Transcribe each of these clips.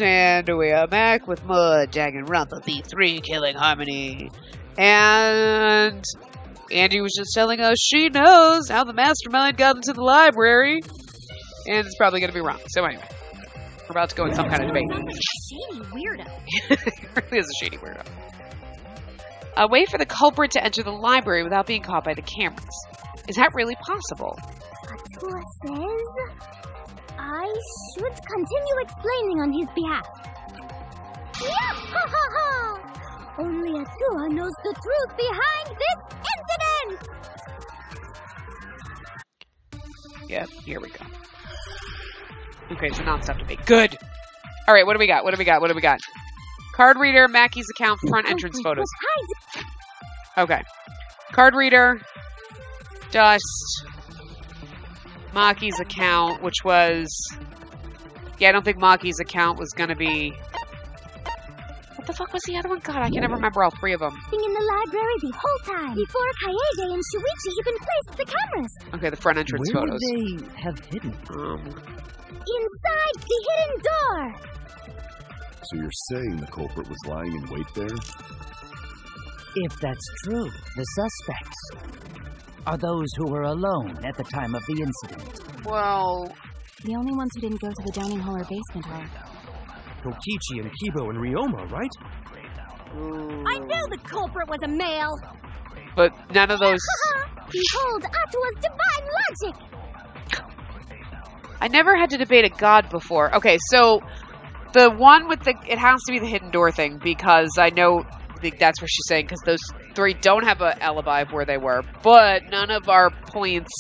and we are back with more Danganronpa V3 Killing Harmony. And Angie was just telling us she knows how the mastermind got into the library. And it's probably going to be wrong. So anyway, we're about to go in some kind of debate. Sounds like a shady weirdo. It really is a shady weirdo. A way for the culprit to enter the library without being caught by the cameras. Is that really possible? Atua says I should continue explaining on his behalf. Yahahaha! Only Atua knows the truth behind this incident! Yep, here we go. Okay, so non-stop debate. Good! Alright, what do we got? What do we got? What do we got? Card reader, Mackie's account, front entrance photos. Okay. Card reader, dust, Maki's account, which was... Yeah, I don't think Maki's account was gonna be... What the fuck was the other one? God, I can never remember all three of them. Being in the library the whole time, before Kaede and Shuichi even placed the cameras. Okay, the front entrance Where photos. would they have hidden? Inside the hidden door! So you're saying the culprit was lying in wait there? If that's true, the suspects are those who were alone at the time of the incident. Well... The only ones who didn't go to the dining hall or basement are... Kokichi and Kibo and Ryoma, right? I knew the culprit was a male! But none of those... Behold Atua's divine logic! I never had to debate a god before. Okay, so... The one with the... It has to be the hidden door thing, because I know... That's what she's saying, because those three don't have an alibi of where they were. But none of our points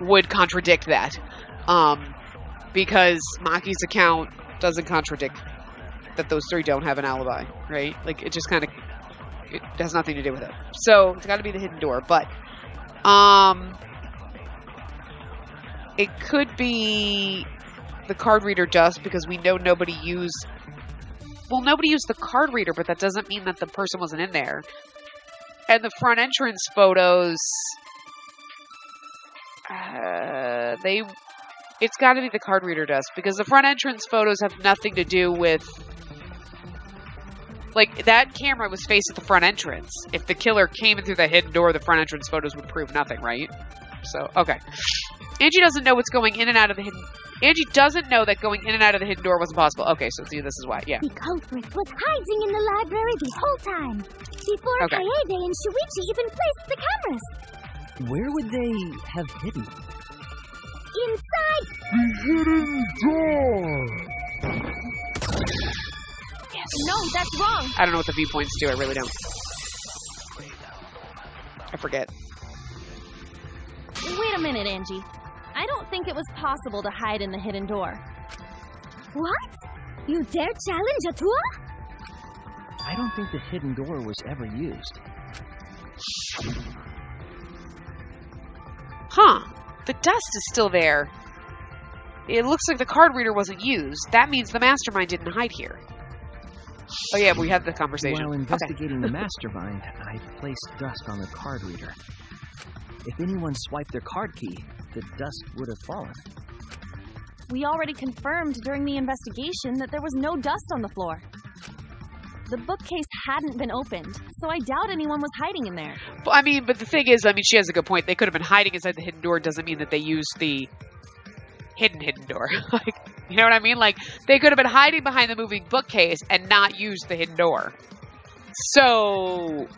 would contradict that. Because Maki's account doesn't contradict that those three don't have an alibi, right? Like, it just kind of... It has nothing to do with it. So, it's got to be the hidden door, but... It could be the card reader dust, because we know nobody used... Well, nobody used the card reader, but that doesn't mean that the person wasn't in there. And the front entrance photos... It's got to be the card reader dust, because the front entrance photos have nothing to do with... Like, that camera was facing the front entrance. If the killer came in through the hidden door, the front entrance photos would prove nothing, right? So, okay. Angie doesn't know what's going in and out of the hidden... Angie doesn't know that going in and out of the hidden door wasn't possible. Okay, so see, this is why, yeah. The culprit was hiding in the library the whole time, before Kaede and Shuichi even placed the cameras. Where would they have hidden? Inside The hidden door! Yes. No, that's wrong. I don't know what the viewpoints do, I really don't. I forget. Wait a minute, Angie. I don't think it was possible to hide in the hidden door. What? You dare challenge Atua? I don't think the hidden door was ever used. Huh. The dust is still there. It looks like the card reader wasn't used. That means the mastermind didn't hide here. Oh yeah, we had the conversation. While investigating the mastermind, I placed dust on the card reader. If anyone swiped their card key, the dust would have fallen. We already confirmed during the investigation that there was no dust on the floor. The bookcase hadn't been opened, so I doubt anyone was hiding in there. But the thing is, she has a good point. They could have been hiding inside the hidden door. Doesn't mean that they used the hidden door. Like, you know what I mean? Like, they could have been hiding behind the moving bookcase and not used the hidden door. So...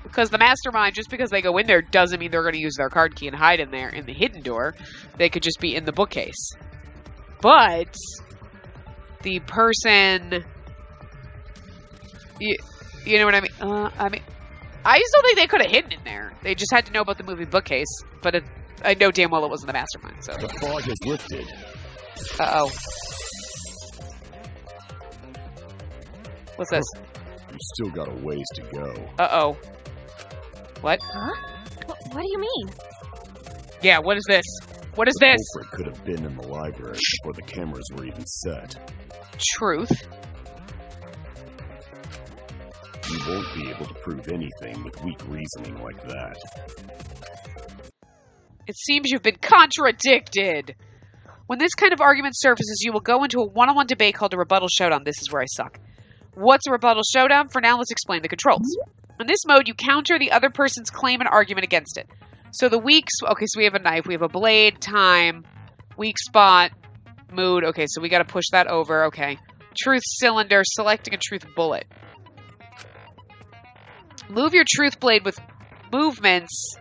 Because the mastermind, just because they go in there, doesn't mean they're going to use their card key and hide in there in the hidden door. They could just be in the bookcase. But the person, you know what I mean? I just don't think they could have hidden in there. They just had to know about the movie bookcase. But I know damn well it wasn't the mastermind. So the fog has lifted. Uh-oh. What's this? You still got a ways to go. Uh-oh. What? Huh? What do you mean? Yeah, what is this? What is this? The culprit could have been in the library before the cameras were even set. Truth. You won't be able to prove anything with weak reasoning like that. It seems you've been contradicted. When this kind of argument surfaces, you will go into a one-on-one debate called a rebuttal showdown. This is where I suck. What's a rebuttal showdown? For now, let's explain the controls. In this mode, you counter the other person's claim and argument against it. So the weaks, okay, so we have a knife, we have a blade, time, weak spot, mood. Okay, so we got to push that over. Okay. Truth cylinder, selecting a truth bullet. Move your truth blade with movements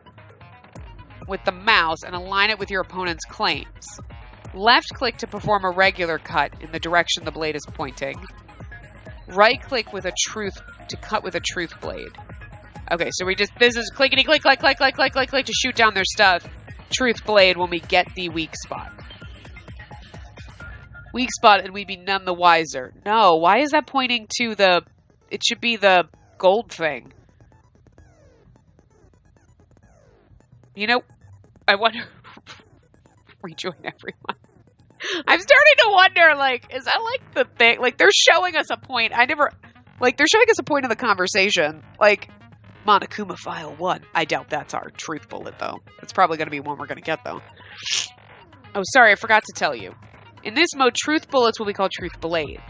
with the mouse and align it with your opponent's claims. Left click to perform a regular cut in the direction the blade is pointing. Right click with a truth to cut with a truth blade. Okay, so this is clickety click, click, click, click, click, click, click to shoot down their stuff. Truth blade when we get the weak spot. Weak spot and we'd be none the wiser. No, why is that pointing to the... It should be the gold thing. You know, I wonder... Rejoin everyone. I'm starting to wonder, like, is that like the thing? Like, they're showing us a point. They're showing us a point in the conversation. Like, Monokuma File 1. I doubt that's our truth bullet, though. It's probably going to be one we're going to get, though. Oh, sorry, I forgot to tell you. In this mode, truth bullets will be called truth blades.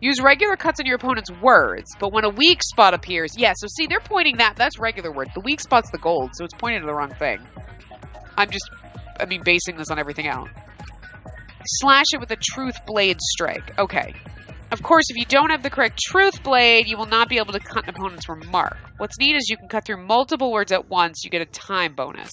Use regular cuts on your opponent's words, but when a weak spot appears... Yeah, so see, they're pointing that's regular word. The weak spot's the gold, so it's pointing to the wrong thing. Basing this on everything else. Slash it with a truth blade strike. Okay. Of course, if you don't have the correct truth blade, you will not be able to cut an opponent's remark. What's neat is you can cut through multiple words at once. You get a time bonus.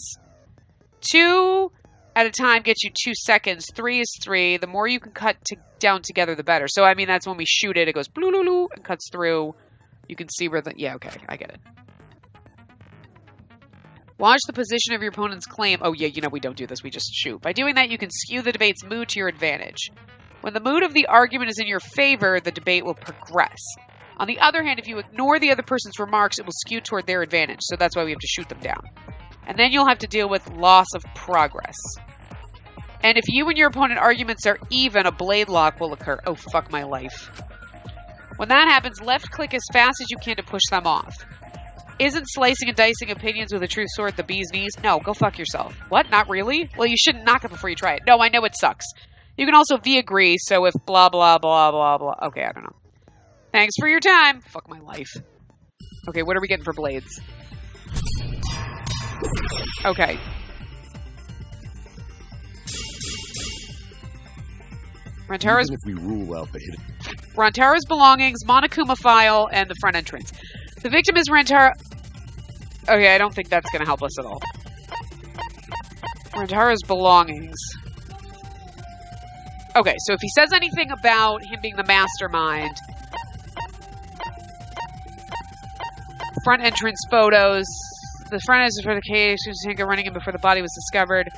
2 at a time gets you 2 seconds. 3 is 3. The more you can cut down together, the better. So, that's when we shoot it. It goes blue and cuts through. You can see where yeah, okay. I get it. Watch the position of your opponent's claim. Oh, yeah, we don't do this. We just shoot. By doing that, you can skew the debate's mood to your advantage. When the mood of the argument is in your favor, the debate will progress. On the other hand, if you ignore the other person's remarks, it will skew toward their advantage. So that's why we have to shoot them down. And then you'll have to deal with loss of progress. And if you and your opponent arguments are even, a blade lock will occur. Oh, fuck my life. When that happens, left click as fast as you can to push them off. Isn't slicing and dicing opinions with a truth sword the bee's knees? No, go fuck yourself. What? Not really? Well, you shouldn't knock it before you try it. No, I know it sucks. You can also agree, so if blah, blah, blah, blah, blah. Okay, I don't know. Thanks for your time. Fuck my life. Okay, what are we getting for blades? Okay. Rantara's... Even if we rule out the hidden... Rantara's belongings, Monokuma File, and the front entrance. The victim is Rantara... Okay, I don't think that's going to help us at all. Rantara's belongings. Okay, so if he says anything about him being the mastermind... Front entrance photos. The front entrance for the cage, Tango running in before the body was discovered.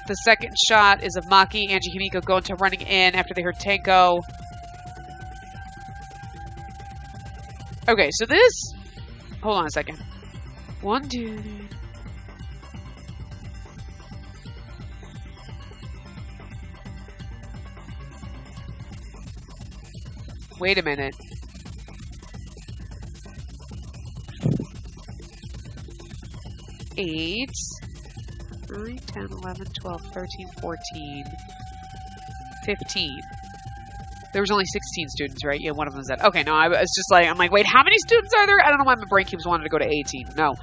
The second shot is of Maki, Angie, Himiko going to running in after they heard Tanko. Okay, so this... Hold on a second. 1, 2... Wait a minute. Eight, 9, 10, 11, 12, 13, 14, 15. There was only 16 students, right? Yeah, one of them said. Okay, no, I was just like, I'm like, wait, how many students are there? I don't know why my brain keeps wanting to go to 18. No.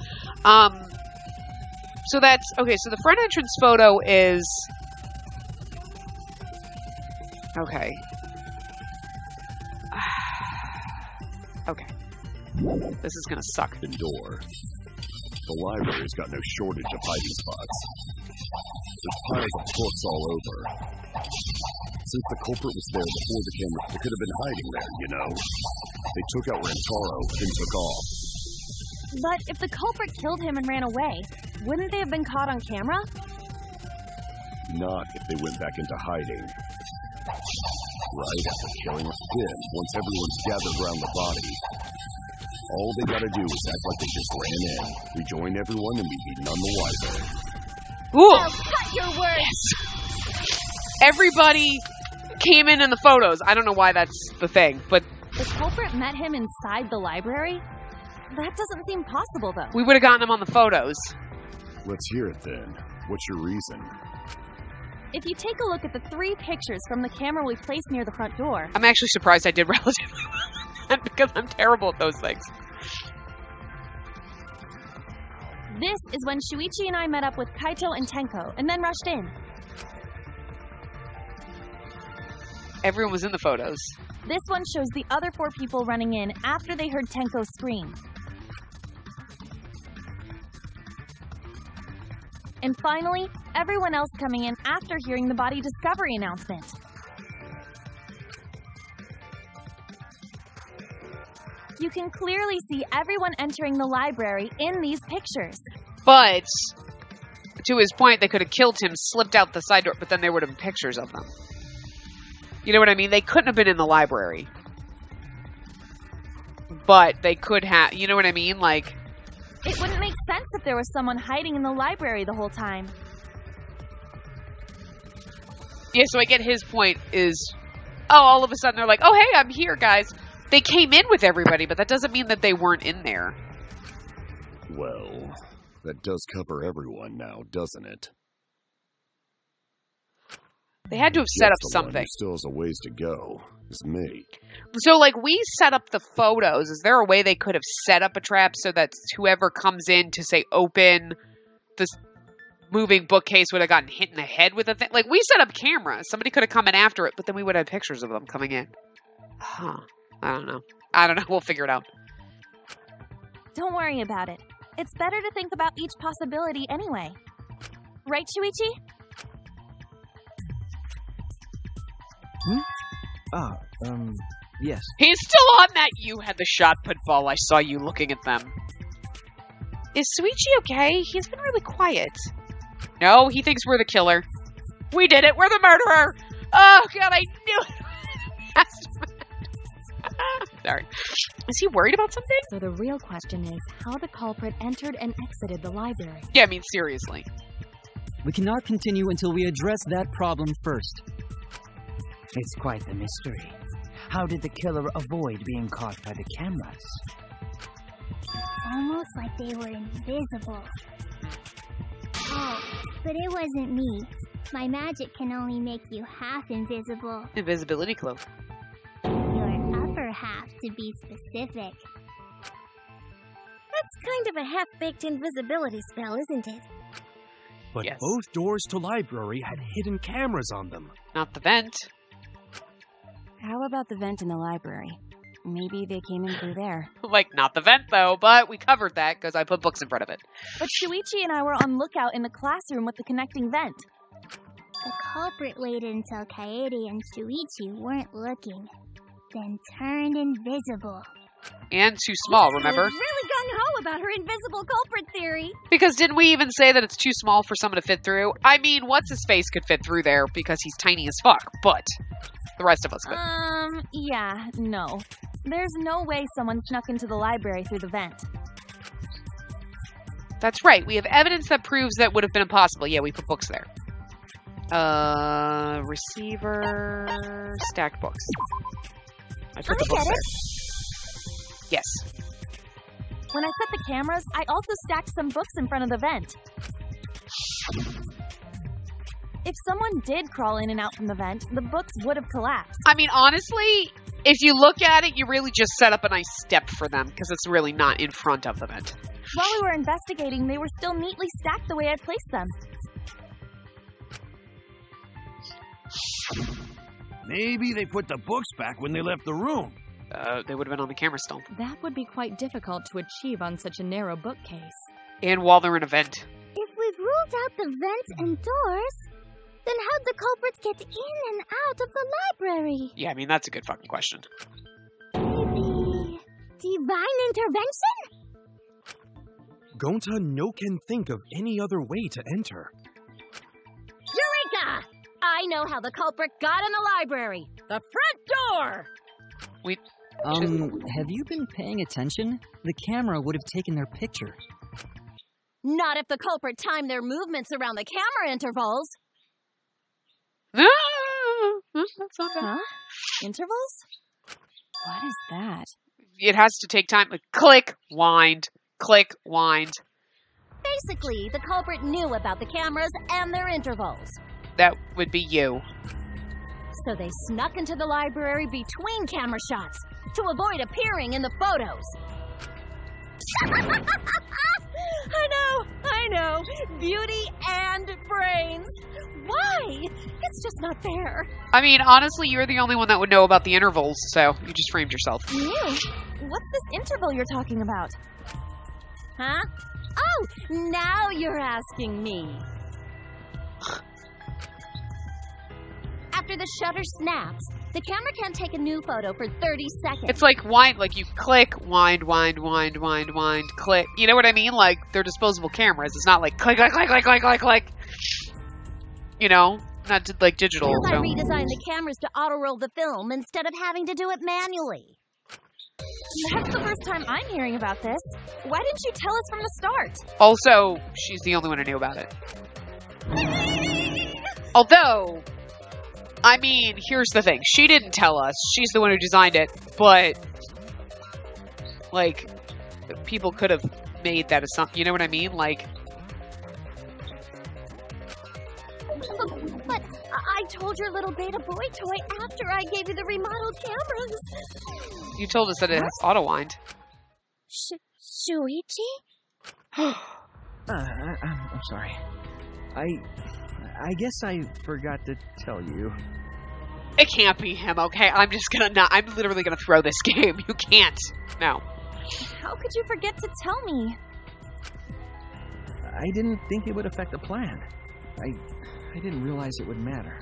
So that's, okay, so the front entrance photo is, okay. Okay. This is gonna suck. Door. The library's got no shortage of hiding spots. There's piles of books all over. Since the culprit was there before the camera, they could have been hiding there, you know. They took out Rantaro, then took off. But if the culprit killed him and ran away, wouldn't they have been caught on camera? Not if they went back into hiding. Right after killing us, then, once everyone's gathered around the body, all they gotta do is act like they just ran in, rejoin everyone, and we'd be none the wiser. Ooh! I'll cut your words! Yes. Everybody came in the photos. I don't know why that's the thing, but... The culprit met him inside the library? That doesn't seem possible, though. We would have gotten him on the photos. Let's hear it, then. What's your reason? If you take a look at the 3 pictures from the camera we placed near the front door... I'm actually surprised I did relatively well because I'm terrible at those things. This is when Shuichi and I met up with Kaito and Tenko, and then rushed in. Everyone was in the photos. This one shows the other 4 people running in after they heard Tenko scream. And finally, everyone else coming in after hearing the body discovery announcement. You can clearly see everyone entering the library in these pictures. But, to his point, they could have killed him, slipped out the side door, but then there would have been pictures of them. You know what I mean? They couldn't have been in the library. But they could have, you know what I mean? Like... It wouldn't make sense if there was someone hiding in the library the whole time. Yeah, so I get his point is, oh, all of a sudden they're like, oh, hey, I'm here, guys. They came in with everybody, but that doesn't mean that they weren't in there. Well, that does cover everyone now, doesn't it? They had to have set up The one something. who still has a ways to go is me. So, like, we set up the photos. Is there a way they could have set up a trap so that whoever comes in to, say, open this moving bookcase would have gotten hit in the head with a thing? Like, we set up cameras. Somebody could have come in after it, but then we would have pictures of them coming in. Huh. I don't know. We'll figure it out. Don't worry about it. It's better to think about each possibility anyway. Right, Shuichi? Yes. He's still on that you had the shot put ball. I saw you looking at them. Is Suichi okay? He's been really quiet. No, he thinks we're the killer. We did it. We're the murderer. Oh, God, I knew it. Sorry. Is he worried about something? So the real question is how the culprit entered and exited the library. Yeah, I mean, seriously. We cannot continue until we address that problem first. It's quite the mystery. How did the killer avoid being caught by the cameras? Almost like they were invisible. Oh, but it wasn't me. My magic can only make you half invisible. Invisibility cloak. Your upper half, to be specific. That's kind of a half-baked invisibility spell, isn't it? But yes. Both doors to library had hidden cameras on them. Not the vent. How about the vent in the library? Maybe they came in through there. Like, not the vent, though, but we covered that because I put books in front of it. But Shuichi and I were on lookout in the classroom with the connecting vent. The culprit waited until Kaede and Shuichi weren't looking, then turned invisible. And too small, remember? Really gung-ho about her invisible culprit theory. Because didn't we even say that it's too small for someone to fit through? I mean, what's-his-face could fit through there because he's tiny as fuck, but the rest of us could. Yeah, no. There's no way someone snuck into the library through the vent. That's right. We have evidence that proves that would have been impossible. Yeah, we put books there. Receiver, stacked books. I put the books there. Yes. When I set the cameras, I also stacked some books in front of the vent. If someone did crawl in and out from the vent, the books would have collapsed. I mean, honestly, if you look at it, you really just set up a nice step for them because it's really not in front of the vent. While we were investigating, they were still neatly stacked the way I placed them. Maybe they put the books back when they left the room. They would have been on the camera still. That would be quite difficult to achieve on such a narrow bookcase. And while they're in a vent. If we've ruled out the vents and doors, then how'd the culprits get in and out of the library? Yeah, I mean, that's a good fucking question. Maybe divine intervention? Gonta no can think of any other way to enter. Eureka! I know how the culprit got in the library. The front door! Have you been paying attention? The camera would have taken their picture. Not if the culprit timed their movements around the camera intervals. That's not bad. Huh? Intervals? What is that? It has to take time. Like, click, wind, click, wind. Basically, the culprit knew about the cameras and their intervals. that would be you. So they snuck into the library between camera shots to avoid appearing in the photos. I know. Beauty and brains. Why? It's just not fair. I mean, honestly, you're the only one that would know about the intervals, so you just framed yourself. You? What's this interval you're talking about? Huh? Oh, now you're asking me. After the shutter snaps, the camera can't take a new photo for 30 seconds. It's like wind, like you click, wind, click. You know what I mean? Like, they're disposable cameras. It's not like click. You know? Not like digital. Because So. I redesigned the cameras to auto-roll the film instead of having to do it manually. That's the first time I'm hearing about this. Why didn't you tell us from the start? Also, she's the only one who knew about it. Although, I mean, here's the thing. She didn't tell us. She's the one who designed it. But, like, people could have made that assumption. You know what I mean? Like... But I told your little beta boy toy after I gave you the remodeled cameras. You told us that it has auto-wind. Shuichi? I'm sorry. I guess I forgot to tell you. It can't be him, okay? I'm literally gonna throw this game. You can't. No. How could you forget to tell me? I didn't think it would affect the plan. I didn't realize it would matter.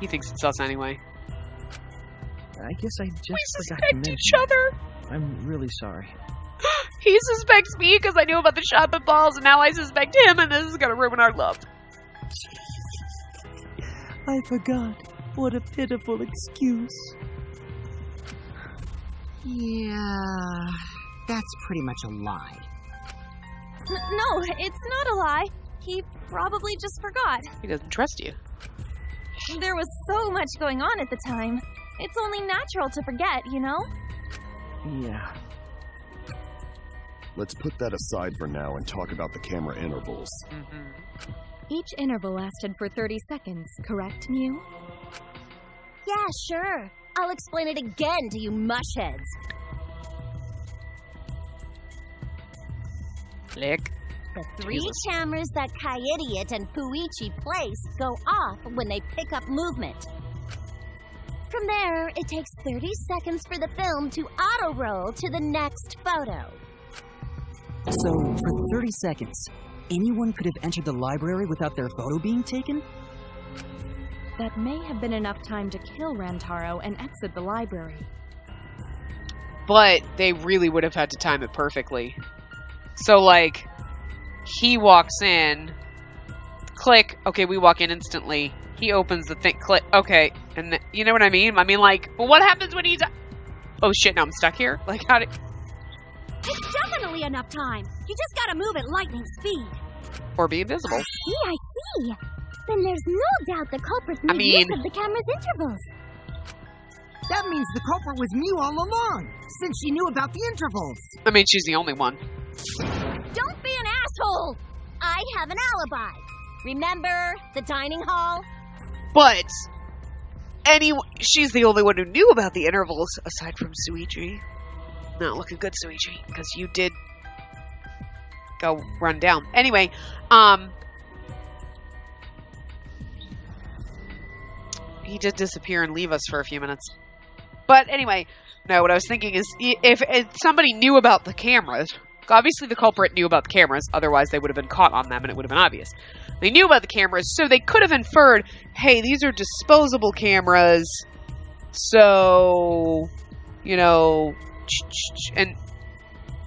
He thinks it's us anyway. I guess I just forgot to Suspect mention. each other. I'm really sorry. He suspects me because I knew about the shopping balls, and now I suspect him, and this is gonna ruin our love. I forgot. What a pitiful excuse. Yeah, that's pretty much a lie. No, it's not a lie. He probably just forgot. He doesn't trust you. There was so much going on at the time. It's only natural to forget, you know? Yeah. Let's put that aside for now and talk about the camera intervals. Each interval lasted for 30 seconds, correct, Mew? Yeah, sure. I'll explain it again to you mushheads. Lick. The three cameras that Kaiidiot and Fuichi place go off when they pick up movement. From there, it takes 30 seconds for the film to auto-roll to the next photo. So, for 30 seconds, anyone could have entered the library without their photo being taken? That may have been enough time to kill Rantaro and exit the library. But they really would have had to time it perfectly. So, like, he walks in, click, okay, we walk in instantly. He opens the thing, click, okay, and you know what I mean? I mean, like, but what happens when he's... Oh shit, now I'm stuck here? Like, how did... It's definitely enough time. You just gotta move at lightning speed. Or be invisible. I see. Then there's no doubt the culprit made use of the camera's intervals. That means the culprit was Mew all along, since she knew about the intervals. I mean, she's the only one. Don't be an asshole! I have an alibi. Remember the dining hall? But she's the only one who knew about the intervals, aside from Suichi. Not looking good, Suichi, because you did go run down. Anyway, he did disappear and leave us for a few minutes. But anyway, no, what I was thinking is if somebody knew about the cameras, obviously the culprit knew about the cameras, otherwise they would have been caught on them and it would have been obvious. They knew about the cameras, so they could have inferred, hey, these are disposable cameras, so, you know, and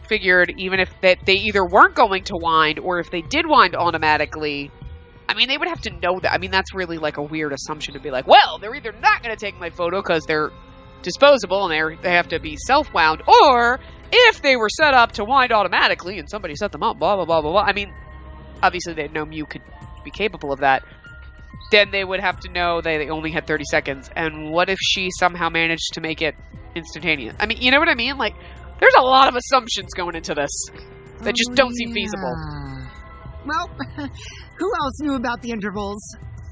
figured even if they either weren't going to wind or if they did wind automatically, I mean, they would have to know that. I mean, that's really like a weird assumption to be like, well, they're either not going to take my photo because they're disposable and they have to be self-wound, or if they were set up to wind automatically and somebody set them up, blah, blah, blah, blah, blah. I mean, obviously they'd know Mew could be capable of that. Then they would have to know they only had 30 seconds. And what if she somehow managed to make it instantaneous? I mean, you know what I mean? Like, there's a lot of assumptions going into this that just don't seem feasible. Well, who else knew about the intervals?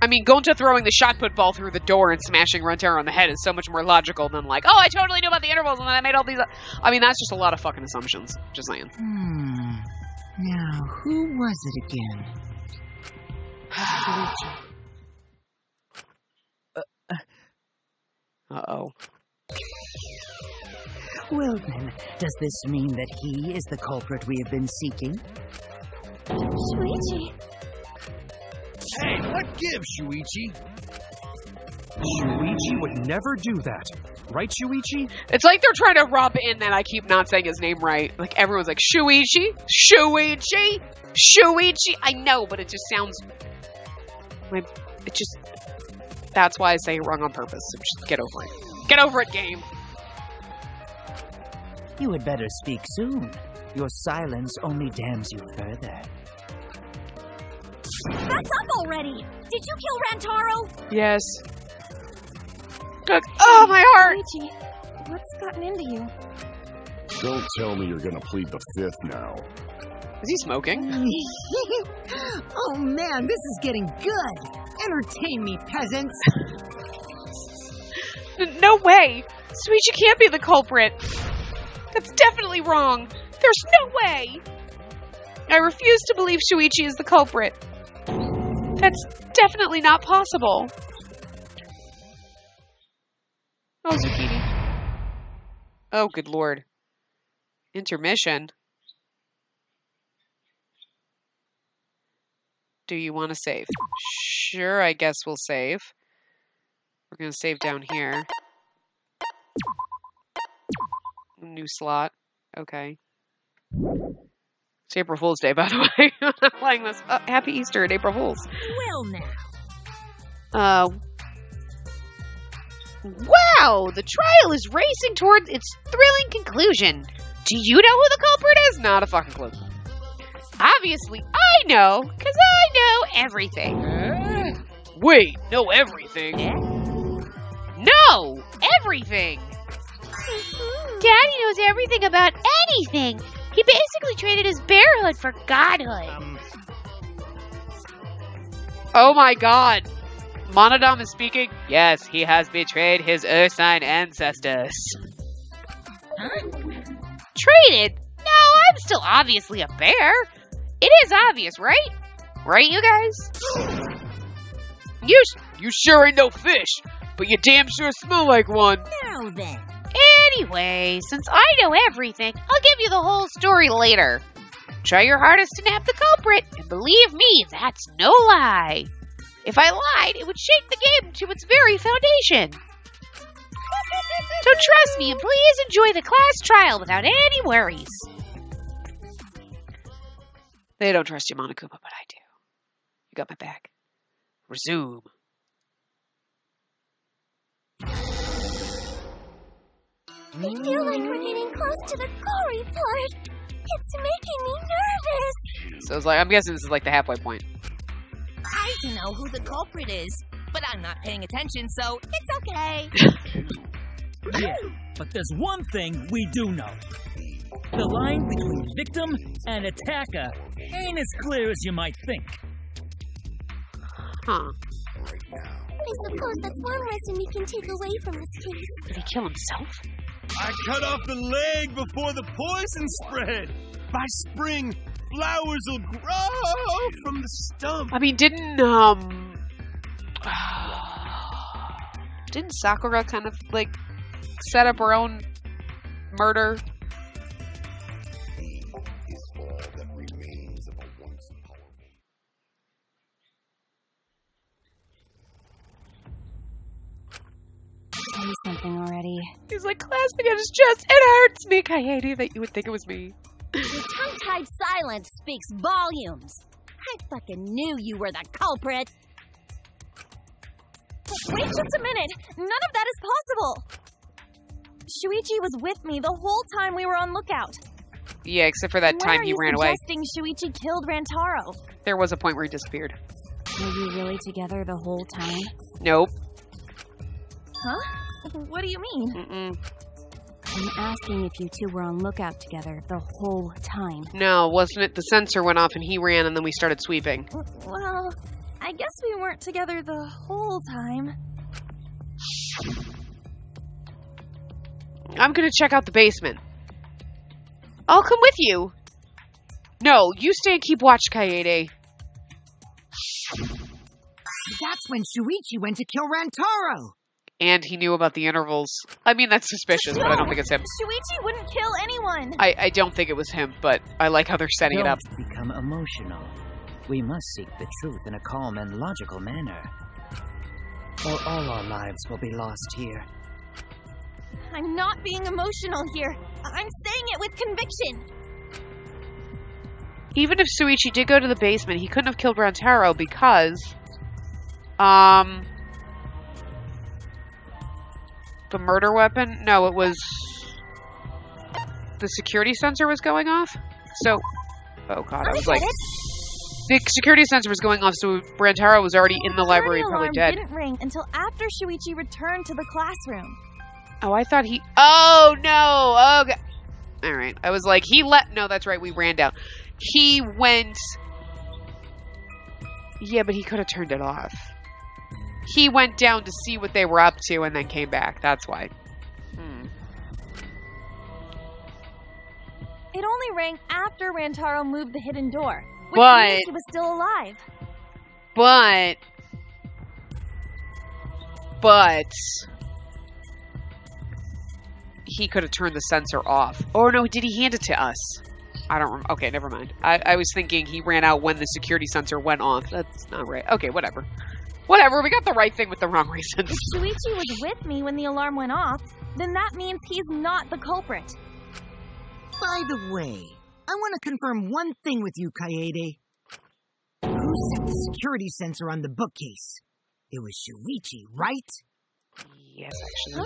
I mean, Gonta throwing the shot put ball through the door and smashing Rentaro on the head is so much more logical than like, oh, I totally knew about the intervals and then I made all these... I mean, that's just a lot of fucking assumptions. Just saying. Now, who was it again? Uh-oh. Well then, does this mean that he is the culprit we have been seeking? Shuichi. Hey, what gives, Shuichi? Shuichi would never do that. Right, Shuichi? It's like they're trying to rub in that I keep not saying his name right. Like, everyone's like, Shuichi? Shuichi? Shuichi? I know, but it just sounds... It just... That's why I say it wrong on purpose. So just get over it. Get over it, game. You had better speak soon. Your silence only damns you further. That's up already! Did you kill Rantaro? Yes. Oh, my heart! Shuichi, what's gotten into you? Don't tell me you're gonna plead the fifth now. Is he smoking? Oh man, this is getting good! Entertain me, peasants! No way! Shuichi can't be the culprit! That's definitely wrong! There's no way! I refuse to believe Shuichi is the culprit. That's definitely not possible. Oh, Zucchini. Oh, good lord. Intermission. Do you want to save? Sure, I guess we'll save. We're going to save down here. New slot. Okay. It's April Fool's Day, by the way. I'm not playing this. Happy Easter and April Fool's. Well now. Wow! The trial is racing towards its thrilling conclusion. Do you know who the culprit is? Not a fucking clue. Obviously, I know, because I know everything. Wait, know everything? No! Everything! Daddy knows everything about anything. He basically traded his bearhood for godhood. Oh my god. Monodam is speaking. Yes, he has betrayed his Ursine ancestors. Huh? Traded? No, I'm still obviously a bear. It is obvious, right? Right, you guys? You sure ain't no fish, but you damn sure smell like one. Now then. Anyway, since I know everything, I'll give you the whole story later. Try your hardest to nab the culprit, and believe me, that's no lie. If I lied, it would shake the game to its very foundation. So trust me, and please enjoy the class trial without any worries. They don't trust you, Monokuma, but I do. You got my back. Resume. I feel like we're getting close to the gory part. It's making me nervous. So it's like, I'm guessing this is like the halfway point. I don't know who the culprit is, but I'm not paying attention, so it's okay. Yeah, but there's one thing we do know. The line between victim and attacker ain't as clear as you might think. Huh. I suppose that's one lesson we can take away from this case. Did he kill himself? I cut off the leg before the poison spread. By spring, flowers will grow from the stump. I mean, didn't Sakura kind of like set up her own murder? Tell me something already. He's like, clasping at his chest. It hurts me, Kaede, that you would think it was me. Your tongue-tied silence speaks volumes. I fucking knew you were the culprit. Wait just a minute. None of that is possible. Shuichi was with me the whole time we were on lookout. Yeah, except for that time he ran away. Suggesting Shuichi killed Rantaro? There was a point where he disappeared. Were you really together the whole time? Nope. Huh? What do you mean? I'm asking if you two were on lookout together the whole time. No, wasn't it? The sensor went off and he ran and then we started sweeping. Well, I guess we weren't together the whole time. I'm gonna check out the basement. I'll come with you. No, you stay and keep watch, Kaede. That's when Shuichi went to kill Rantaro. And he knew about the intervals. I mean, that's suspicious, but I don't think it's him. Shuichi wouldn't kill anyone. I don't think it was him, but I like how they're setting it up. Don't become emotional. We must seek the truth in a calm and logical manner, or all our lives will be lost here. I'm not being emotional here. I'm saying it with conviction. Even if Shuichi did go to the basement, he couldn't have killed Rantaro because... the murder weapon? No, it was... the security sensor was going off? So... oh god, I was like... the security sensor was going off, so Rantaro was already in the library, probably dead. The alarm didn't ring until after Shuichi returned to the classroom. Oh, I thought he... oh, no! Okay. Alright, I was like, he let... no, that's right, we ran down. He went... yeah, but he could have turned it off. He went down to see what they were up to and then came back. That's why. It only rang after Rantaro moved the hidden door, which but means he was still alive. But he could have turned the sensor off. Or no, did he hand it to us? I don't remember. Okay, never mind. I was thinking he ran out when the security sensor went off. That's not right. Okay, whatever. Whatever, we got the right thing with the wrong reason. If Shuichi was with me when the alarm went off, then that means he's not the culprit. By the way, I want to confirm one thing with you, Kaede. Who set the security sensor on the bookcase? It was Shuichi, right? Yes, actually.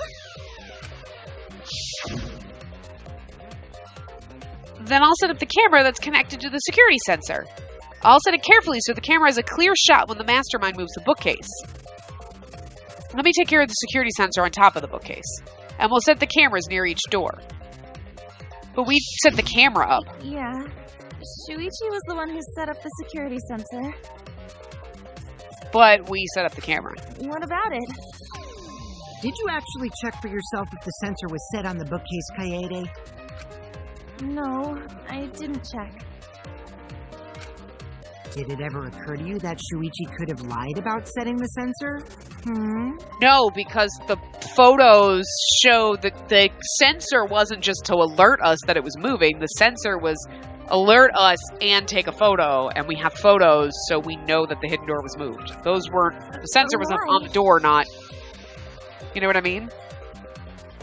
Huh? Then I'll set up the camera that's connected to the security sensor. I'll set it carefully so the camera has a clear shot when the mastermind moves the bookcase. Let me take care of the security sensor on top of the bookcase. And we'll set the cameras near each door. But we set the camera up. Yeah. Shuichi was the one who set up the security sensor. But we set up the camera. What about it? Did you actually check for yourself if the sensor was set on the bookcase, Kaede? No, I didn't check. Did it ever occur to you that Shuichi could have lied about setting the sensor? No, because the photos show that the sensor wasn't just to alert us that it was moving. The sensor was alert us and take a photo, and we have photos so we know that the hidden door was moved. Those weren't... the sensor was on the door, not... you know what I mean?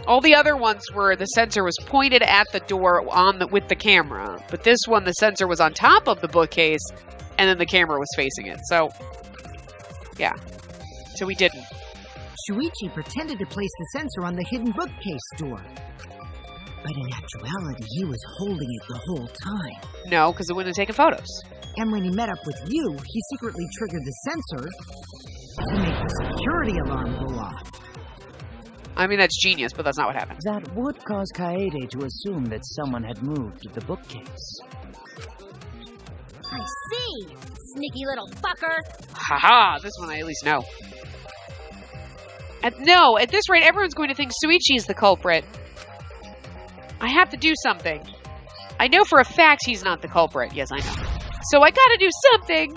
All the other ones were the sensor was pointed at the door with the camera. But this one, the sensor was on top of the bookcase, and then the camera was facing it. So, yeah. So we didn't. Shuichi pretended to place the sensor on the hidden bookcase door. But in actuality, he was holding it the whole time. No, because it wouldn't have taken photos. And when he met up with you, he secretly triggered the sensor to make the security alarm go off. I mean, that's genius, but that's not what happened. That would cause Kaede to assume that someone had moved the bookcase. I see! Sneaky little fucker! Haha, this one I at least know. No, at this rate, everyone's going to think Shuichi is the culprit. I have to do something. I know for a fact he's not the culprit. Yes, I know. So I gotta do something!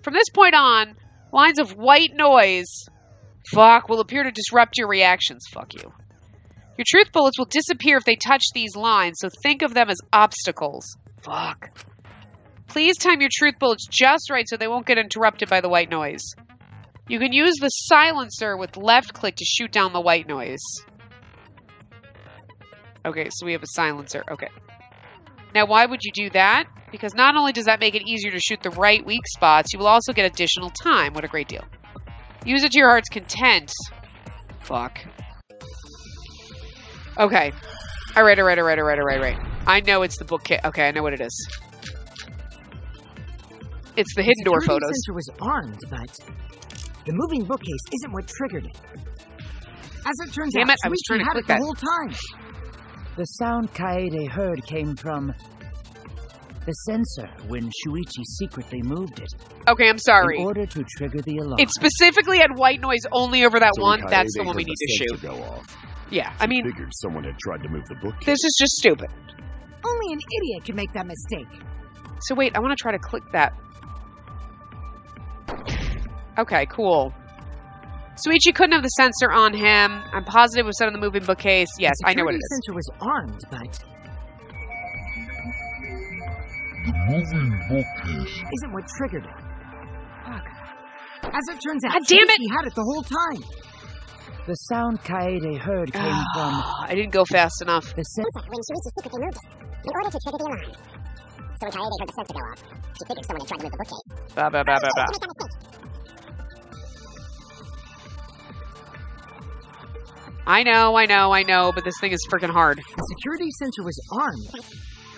From this point on, lines of white noise... fuck, will appear to disrupt your reactions. Fuck you. Your truth bullets will disappear if they touch these lines, so think of them as obstacles. Fuck. Please time your truth bullets just right so they won't get interrupted by the white noise. You can use the silencer with left click to shoot down the white noise. Okay, so we have a silencer. Okay. Now, why would you do that? Because not only does that make it easier to shoot the right weak spots, you will also get additional time. What a great deal. Use it to your heart's content. Fuck. Okay. Alright. I know it's the bookcase. Okay, I know what it is. It's the hidden door photos. The sensor was armed, but the moving bookcase isn't what triggered it. As it turns Damn out, it, I was Shuichi trying to had click it the that. whole time. The sound Kaede heard came from the sensor when Shuichi secretly moved it. Okay, I'm sorry. In order to trigger the alarm. It specifically had white noise only over that So one. when That's the Kaede one we heard need the to shoot. sensor go off, Yeah, I mean, figured someone had tried to move the bookcase. this is just stupid. Only an idiot can make that mistake. So wait, I want to try to click that. Okay, cool. Shuichi couldn't have the sensor on him. I'm positive it was set on the moving bookcase. Yes, I know what it is. The sensor was armed, but The moving bookcase isn't what triggered it. Fuck. As it turns out, God damn it! Shuichi had it the whole time. The sound Kaede heard came from... I didn't go fast enough. The When Shuichi secretly moved it, in order to trigger the alarm. So when Kaede heard the sensor go off, she figured someone had tried to move the bookcase. Bah, bah, bah, bah, bah. Make that mistake. I know, but this thing is freaking hard. The security sensor was armed.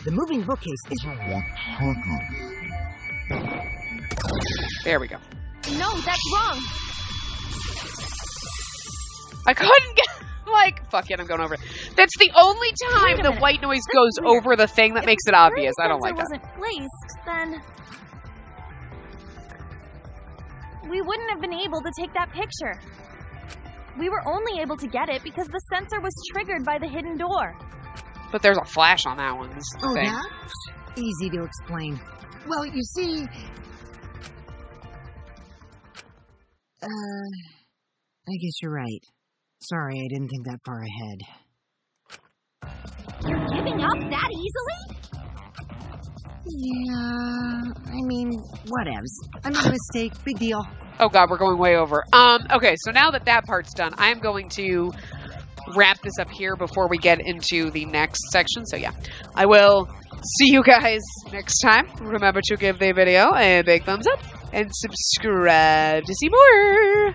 The moving bookcase isn't what triggered. There we go. No, that's wrong. I couldn't get... Like, fuck it, I'm going over it. That's the only time the white noise goes over the thing that makes it obvious. I don't like that. If the sensor wasn't placed, then we wouldn't have been able to take that picture. We were only able to get it because the sensor was triggered by the hidden door. But there's a flash on that one. This is the Oh, thing. yeah? Easy to explain. Well, you see... I guess you're right. Sorry, I didn't think that far ahead. You're giving up that easily? Yeah, I mean, whatevs. I made a mistake. Big deal. Oh god, we're going way over. Okay, so now that that part's done, I am going to wrap this up here before we get into the next section. So yeah, I will see you guys next time. Remember to give the video a big thumbs up and subscribe to see more.